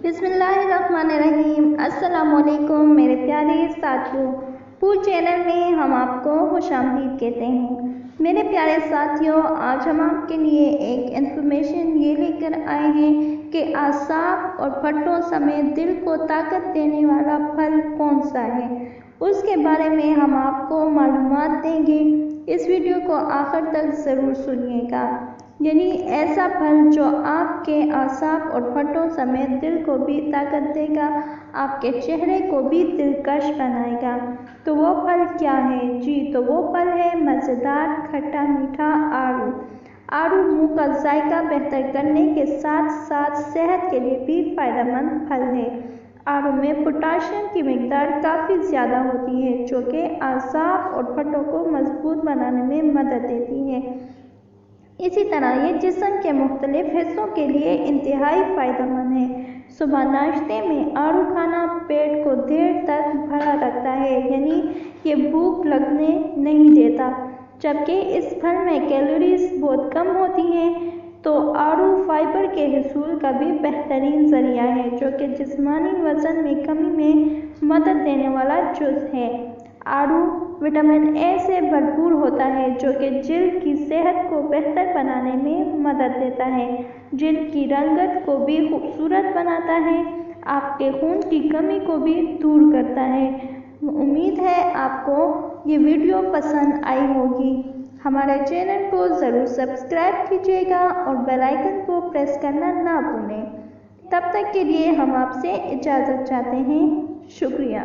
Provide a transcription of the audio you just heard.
बिस्मिल्लाहिर्रहमानिर्रहीम। अस्सलामुअलैकुम मेरे प्यारे साथियों, फूड चैनल में हम आपको खुशामदीद कहते हैं। मेरे प्यारे साथियों, आज हम आपके लिए एक इन्फॉर्मेशन ये लेकर आए हैं कि आसाब और फटों समेत दिल को ताकत देने वाला फल कौन सा है। उसके बारे में हम आपको मालूमात देंगे। इस वीडियो को आखिर तक ज़रूर सुनिएगा। यानी ऐसा फल जो आपके आसाब और फटों समेत दिल को भी ताकत देगा, आपके चेहरे को भी दिलकश बनाएगा। तो वो फल क्या है? जी, तो वो फल है मज़ेदार खट्टा मीठा आड़ू। आड़ू मुंह का जायका बेहतर करने के साथ साथ सेहत के लिए भी फ़ायदेमंद फल है। आड़ू में पोटाशियम की मिकदार काफ़ी ज़्यादा होती है, जो कि आसाब और फटों को मजबूत बनाने में मदद देती है। इसी तरह ये जिस्म के मुख्तलिफ हिस्सों के लिए इंतहाई फ़ायदेमंद है। सुबह नाश्ते में आड़ू खाना पेट को देर तक भरा रखता है, यानी ये भूख लगने नहीं देता। जबकि इस फल में कैलोरीज बहुत कम होती हैं, तो आड़ू फाइबर के हुसूल का भी बेहतरीन ज़रिया है, जो कि जिस्मानी वज़न में कमी में मदद देने वाला जुज़ है। आड़ू विटामिन ए से भरपूर होता है, जो कि जिल्द की सेहत को बेहतर बनाने में मदद देता है, जिल्द की रंगत को भी खूबसूरत बनाता है, आपके खून की कमी को भी दूर करता है। उम्मीद है आपको ये वीडियो पसंद आई होगी। हमारे चैनल को ज़रूर सब्सक्राइब कीजिएगा और बेल आइकन को प्रेस करना ना भूलें। तब तक के लिए हम आपसे इजाज़त चाहते हैं। शुक्रिया।